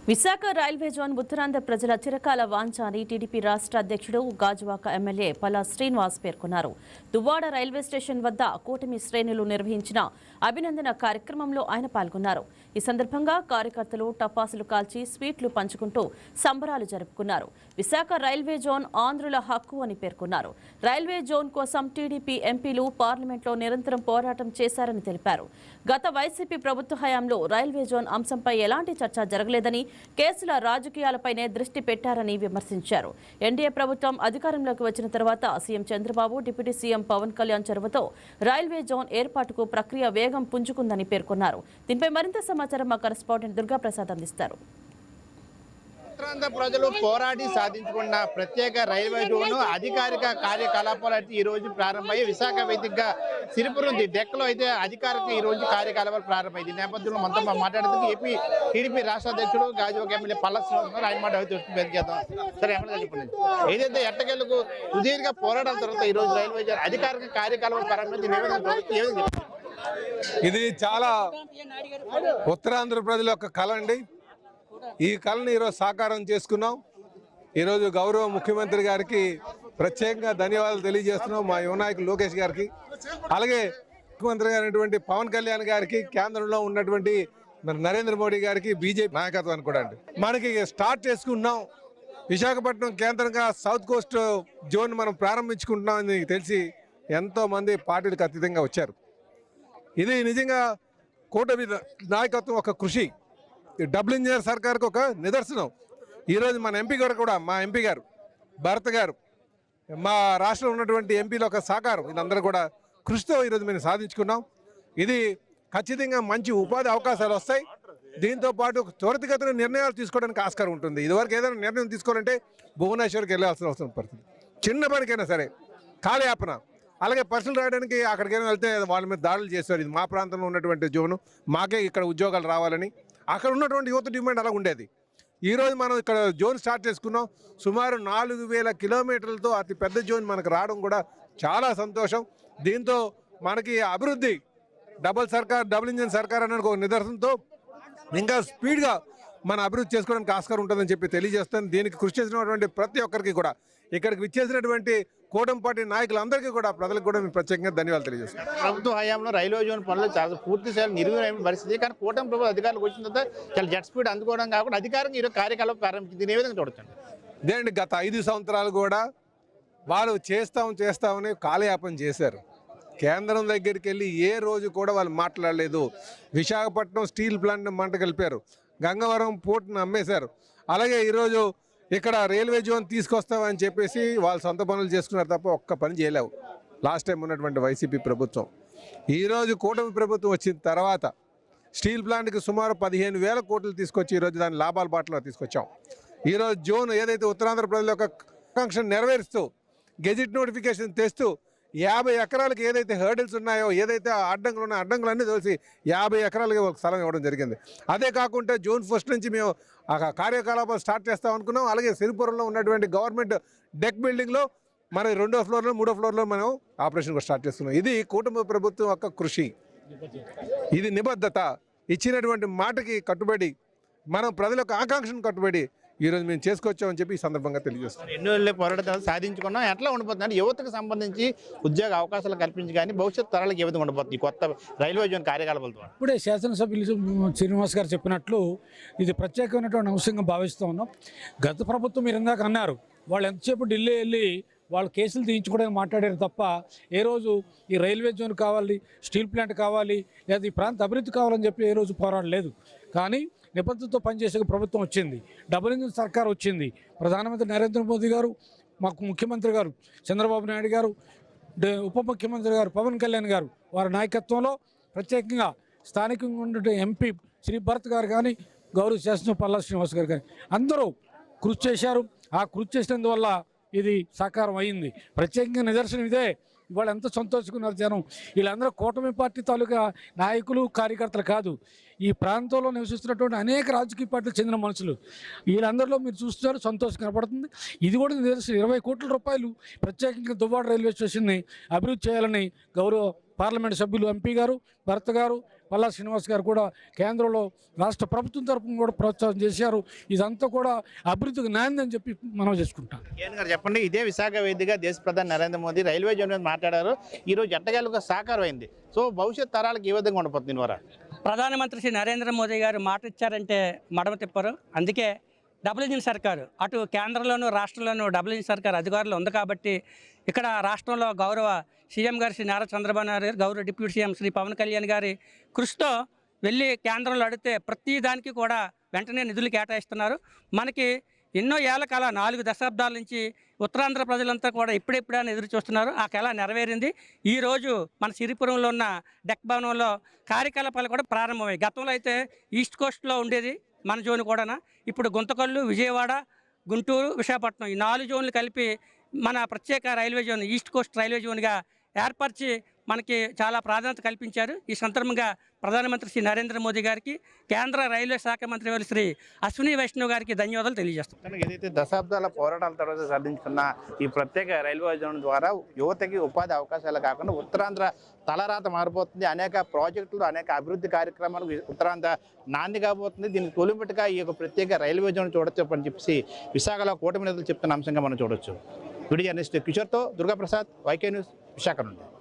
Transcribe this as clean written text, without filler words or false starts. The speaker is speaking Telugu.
విశాఖ రైల్వే జోన్ ఉత్తరాంధ్ర ప్రజల చిరకాల వాంఛ అని టీడీపీ రాష్ట్ర అధ్యక్షుడు గాజువాక ఎమ్మెల్యే పల్లా శ్రీనివాస్ పేర్కొన్నారు. దువ్వాడ రైల్వే స్టేషన్ వద్ద కూటమి శ్రేణులు నిర్వహించిన అభినందన కార్యక్రమంలో ఆయన పాల్గొన్నారు. ఈ సందర్భంగా కార్యకర్తలు టపాసులు కాల్చి స్వీట్లు పంచుకుంటూ సంబరాలు జరుపుకున్నారు. విశాఖ రైల్వే జోన్ ఆంధ్రుల హక్కు అని పేర్కొన్నారు. రైల్వే జోన్ కోసం టీడీపీ ఎంపీలు పార్లమెంట్లో నిరంతరం పోరాటం చేశారని తెలిపారు. గత వైసీపీ ప్రభుత్వ హయాంలో రైల్వే జోన్ అంశంపై ఎలాంటి చర్చ జరగలేదని, కేసుల రాజకీయాలపైనే దృష్టి పెట్టారని విమర్శించారు. ఎన్డీఏ ప్రభుత్వం అధికారంలోకి వచ్చిన తర్వాత CM Chandrababu, deputy CM Pawan Kalyan చొరవతో రైల్వే జోన్ ఏర్పాటుకు ప్రక్రియ వేగం పుంజుకుందని పేర్కొన్నారు. దీనిపై మరింత సమాచారం మా కరెస్పాండెంట్ దుర్గాప్రసాద్ అందిస్తారు. ఉత్తరాంధ్ర ప్రజలు పోరాడి సాధించుకున్న ప్రత్యేక రైల్వే జోన్ అధికారిక కార్యకలాపాలు అయితే ఈ రోజు ప్రారంభమయ్యి విశాఖ వేదికగా సిరిపురం డెక్కలో అయితే అధికారిక ఈ రోజు కార్యకలాపాలు ప్రారంభమైంది. ఈ నేపథ్యంలో మొత్తం మాట్లాడేందుకు ఏపీ టీడీపీ రాష్ట్ర అధ్యక్షుడు గాజువాక ఎమ్మెల్యే పల్లా శ్రీనివాస్ ఆయన మాట చేద్దాం. సరే ఎమ్మెల్యే చెప్పండి, ఏదైతే ఎట్టకేలకు సుదీర్ఘ పోరాటం తర్వాత ఈ రోజు రైల్వే జోన్ అధికారిక కార్యకలాపాలు ప్రారంభమైంది. ఇది చాలా ఉత్తరాంధ్ర ప్రజల యొక్క కళ అండి. ఈ కళని ఈరోజు సాకారం చేసుకున్నాం. ఈరోజు గౌరవ ముఖ్యమంత్రి గారికి ప్రత్యేకంగా ధన్యవాదాలు తెలియజేస్తున్నాం, మా యువ నాయకులు లోకేష్ గారికి, అలాగే ముఖ్యమంత్రి గారైనటువంటి పవన్ కళ్యాణ్ గారికి, కేంద్రంలో ఉన్నటువంటి నరేంద్ర మోడీ గారికి, బీజేపీ నాయకత్వానికి కూడా అండి. మనకి స్టార్ట్ చేసుకున్నాం. విశాఖపట్నం కేంద్రంగా సౌత్ కోస్ట్ జోన్ మనం ప్రారంభించుకుంటున్నాం అని తెలిసి ఎంతో మంది పార్టీలకు అతీతంగా వచ్చారు. ఇది నిజంగా కూటమి నాయకత్వం ఒక కృషి, డబుల్ ఇంజనీర్ సర్కార్కి ఒక నిదర్శనం. ఈరోజు మన ఎంపీ గారు కూడా, మా ఎంపీ గారు భరత్ గారు, మా రాష్ట్రంలో ఉన్నటువంటి ఎంపీల ఒక సహకారం, వీళ్ళందరూ కూడా కృషితో ఈరోజు మేము సాధించుకున్నాం. ఇది ఖచ్చితంగా మంచి ఉపాధి అవకాశాలు వస్తాయి. దీంతో పాటు త్వరితగతిన నిర్ణయాలు తీసుకోవడానికి ఆస్కారం ఉంటుంది. ఇదివరకు ఏదైనా నిర్ణయం తీసుకోవాలంటే భువనేశ్వర్కి వెళ్ళాల్సిన అవసరం పడుతుంది. చిన్న పనికైనా సరే కాలయాపన, అలాగే పర్సలు రాయడానికి అక్కడికైనా వెళ్తే వాళ్ళ మీద దాడులు చేస్తారు. ఇది మా ప్రాంతంలో ఉన్నటువంటి జోను, మాకే ఇక్కడ ఉద్యోగాలు రావాలని అక్కడ ఉన్నటువంటి యువత డిమాండ్ అలా ఉండేది. ఈరోజు మనం ఇక్కడ జోన్ స్టార్ట్ చేసుకున్నాం. సుమారు 4000 కిలోమీటర్లతో అతి పెద్ద జోన్ మనకు రావడం కూడా చాలా సంతోషం. దీంతో మనకి అభివృద్ధి డబుల్ ఇంజన్ సర్కార్ అనే ఒక నిదర్శనంతో ఇంకా స్పీడ్గా మన అభివృద్ధి చేసుకోవడానికి ఆస్కారం ఉంటుందని చెప్పి తెలియజేస్తాను. దీనికి కృషి చేసినటువంటి ప్రతి ఒక్కరికి కూడా, ఇక్కడికి విచ్చేసినటువంటి కూటమి పార్టీ నాయకులందరికీ కూడా, ప్రజలకు కూడా మేము ప్రత్యేకంగా ధన్యవాదాలు తెలియజేస్తాం. ప్రభుత్వ హయాంలో రైల్వే జోన్ పనులు చాలా పూర్తి స్థాయిలో నిర్వీర్యమైన పరిస్థితి. కానీ కూటమి ప్రభుత్వ అధికారులకు వచ్చిన తర్వాత చాలా జెట్ స్పీడ్ అందుకోవడం కాకుండా అధికారంగా ఈరోజు కార్యకలాపం ప్రారంభించింది. దీని ఏ విధంగా చూడొచ్చండి? ఇదేంటి, గత 5 సంవత్సరాలు కూడా వాళ్ళు చేస్తామని కాలయాపన చేశారు. కేంద్రం దగ్గరికి వెళ్ళి ఏ రోజు కూడా వాళ్ళు మాట్లాడలేదు. విశాఖపట్నం స్టీల్ ప్లాంట్ని మంట కలిపారు, గంగవరం పోర్ట్ని అమ్మేశారు. అలాగే ఈరోజు ఇక్కడ రైల్వే జోన్ తీసుకొస్తామని చెప్పేసి వాళ్ళు సొంత పనులు చేసుకున్నారు తప్ప ఒక్క పని చేయలేవు లాస్ట్ టైం ఉన్నటువంటి వైసీపీ ప్రభుత్వం. ఈరోజు కూటమి ప్రభుత్వం వచ్చిన తర్వాత స్టీల్ ప్లాంట్కి సుమారు 15,000 కోట్లు తీసుకొచ్చి ఈరోజు దాని లాభాల బాటలో తీసుకొచ్చాం. ఈరోజు జోన్ ఏదైతే ఉత్తరాంధ్ర ప్రజల యొక్క ఆకాంక్షను నెరవేరుస్తూ గెజిట్ నోటిఫికేషన్ తెస్తూ 50 ఎకరాలకు ఏదైతే హర్డిల్స్ ఉన్నాయో, ఏదైతే అడ్డంకులు ఉన్నాయో అడ్డంకులన్నీ తెలిసి 50 ఎకరాలకి ఒక స్థలం ఇవ్వడం జరిగింది. అదే కాకుండా జూన్ 1 నుంచి మేము ఆ కార్యకలాపాలు స్టార్ట్ చేస్తాం అనుకున్నాం. అలాగే సిరిపురంలో ఉన్నటువంటి గవర్నమెంట్ డెక్ బిల్డింగ్లో మన 2వ ఫ్లోర్లో 3వ ఫ్లోర్లో మనం ఆపరేషన్ కూడా స్టార్ట్ చేస్తున్నాం. ఇది కుటుంబ ప్రభుత్వం యొక్క కృషి, ఇది నిబద్ధత, ఇచ్చినటువంటి మాటకి కట్టుబడి మనం ప్రజల యొక్క ఆకాంక్షను కట్టుబడి ఈరోజు మేము చేసుకొచ్చామని చెప్పి ఈ సందర్భంగా తెలియజేస్తాం. ఎన్నో పోరాటాలు సాధించుకున్నాం. ఎట్లా ఉండిపోతుంది యువతకు సంబంధించి ఉద్యోగ అవకాశాలు కల్పించి కానీ భవిష్యత్ తరాలకు ఏ విధంగా ఉండిపోతుంది ఈ కొత్త రైల్వే జోన్ కార్యకలాపాలతో? ఇప్పుడే శాసనసభ్యులు శ్రీనివాస్ గారు చెప్పినట్లు ఇది ప్రత్యేకమైనటువంటి అంశంగా భావిస్తూ ఉన్నాం. గత ప్రభుత్వం మీరు ఇందాక అన్నారు, వాళ్ళు ఎంతసేపు ఢిల్లీ వెళ్ళి వాళ్ళు కేసులు తీయించుకోవడానికి మాట్లాడారు తప్ప ఏ రోజు ఈ రైల్వే జోన్ కావాలి, స్టీల్ ప్లాంట్ కావాలి, లేదా ఈ ప్రాంత అభివృద్ధి కావాలని చెప్పి ఏ రోజు పోరాడలేదు. కానీ నిబద్ధతతో పనిచేసే ప్రభుత్వం వచ్చింది, డబుల్ ఇంజిన్ సర్కార్ వచ్చింది. ప్రధానమంత్రి నరేంద్ర మోదీ గారు, మాకు ముఖ్యమంత్రి గారు చంద్రబాబు నాయుడు గారు, ఉప ముఖ్యమంత్రి గారు పవన్ కళ్యాణ్ గారు, వారి నాయకత్వంలో ప్రత్యేకంగా స్థానికంగా ఉన్న ఎంపీ శ్రీ భరత్ గారు కానీ, గౌరవ శాసనసభ్యులు పల్లా శ్రీనివాస్ గారు కానీ అందరూ కృషి చేశారు. ఆ కృషి చేసినందువల్ల ఇది సాకారం అయింది. ప్రత్యేకంగా నిదర్శనం ఇదే. ఇవాళ ఎంత సంతోషిస్తున్నారు జనం. వీళ్ళందరూ కూటమి పార్టీ తాలూకా నాయకులు, కార్యకర్తలు కాదు, ఈ ప్రాంతంలో నివసిస్తున్నటువంటి అనేక రాజకీయ పార్టీలకు చెందిన మనుషులు. వీళ్ళందరిలో మీరు చూస్తున్నారు, సంతోషం కనపడుతుంది. ఇది కూడా నిదర్శనం. 20 కోట్ల రూపాయలు ప్రత్యేకంగా దువ్వాడ రైల్వే స్టేషన్ని అభివృద్ధి చేయాలని గౌరవ పార్లమెంట్ సభ్యులు ఎంపీ గారు, భరత్ గారు, పల్లా శ్రీనివాస్ గారు కూడా కేంద్రంలో రాష్ట్ర ప్రభుత్వం తరపున కూడా ప్రోత్సాహం చేశారు. ఇదంతా కూడా అభివృద్ధికి నాందని చెప్పి మనం చేసుకుంటాం. కేఎన్ గారు చెప్పండి, ఇదే విశాఖ వేదికగా దేశ ప్రధాని నరేంద్ర మోదీ రైల్వే జోన్ మీద మాట్లాడారు. ఈరోజు ఎట్టకేలకు సాకారం అయింది. సో భవిష్యత్ తరాలకు ఏ విధంగా ఉండబోతుంది దీని ద్వారా? ప్రధానమంత్రి శ్రీ నరేంద్ర మోదీ గారు మాట ఇచ్చారంటే మడమ తిప్పరు. అందుకే డబుల్ ఇంజిన్ సర్కారు, అటు కేంద్రంలోనూ రాష్ట్రంలోనూ డబుల్ ఇంజిన్ సర్కారు అధికారులు ఉంది కాబట్టి ఇక్కడ రాష్ట్రంలో గౌరవ సీఎం గారు శ్రీ నారా చంద్రబాబు నాయుడు గారు, గౌరవ డిప్యూటీ సీఎం శ్రీ పవన్ కళ్యాణ్ గారి కృషితో వెళ్ళి కేంద్రంలో అడిగితే ప్రతి దానికి కూడా వెంటనే నిధులు కేటాయిస్తున్నారు. మనకి ఎన్నో ఏళ్ల కళ 4 దశాబ్దాల నుంచి ఉత్తరాంధ్ర ప్రజలంతా కూడా ఇప్పుడెప్పుడైనా ఎదురు చూస్తున్నారు. ఆ కళ నెరవేరింది. ఈరోజు మన సిరిపురంలో ఉన్న డెక్ భవనంలో కార్యకలాపాలు కూడా ప్రారంభమయ్యాయి. గతంలో అయితే ఈస్ట్ కోస్ట్లో ఉండేది మన జోన్ కూడా. ఇప్పుడు గుంతకల్లు, విజయవాడ, గుంటూరు, విశాఖపట్నం ఈ 4 జోన్లు కలిపి మన ప్రత్యేక railway zone east coast railway జోన్గా ఏర్పరిచి మనకి చాలా ప్రాధాన్యత కల్పించారు. ఈ సందర్భంగా ప్రధానమంత్రి శ్రీ నరేంద్ర మోదీ గారికి, కేంద్ర రైల్వే శాఖ మంత్రి వారి శ్రీ అశ్విని వైష్ణవ్ గారికి ధన్యవాదాలు తెలియజేస్తాం. ఏదైతే దశాబ్దాల పోరాటాల తర్వాత సాధించుకున్న ఈ ప్రత్యేక రైల్వే జోన్ ద్వారా యువతకి ఉపాధి అవకాశాలు కాకుండా ఉత్తరాంధ్ర తలరాత మారిపోతుంది. అనేక ప్రాజెక్టులు, అనేక అభివృద్ధి కార్యక్రమాలు ఉత్తరాంధ్ర నాంది కాబోతుంది. దీనికి తొలిమెట్టుగా ఈ యొక్క ప్రత్యేక రైల్వే జోన్ చూడొచ్చు అని చెప్పేసి విశాఖలో కూటమి నేతలు చెప్తున్న అంశంగా మనం చూడొచ్చు. వీడియో జర్నలిస్ట్ కిషోర్తో దుర్గాప్రసాద్, వైకే న్యూస్, విశాఖ నుండి.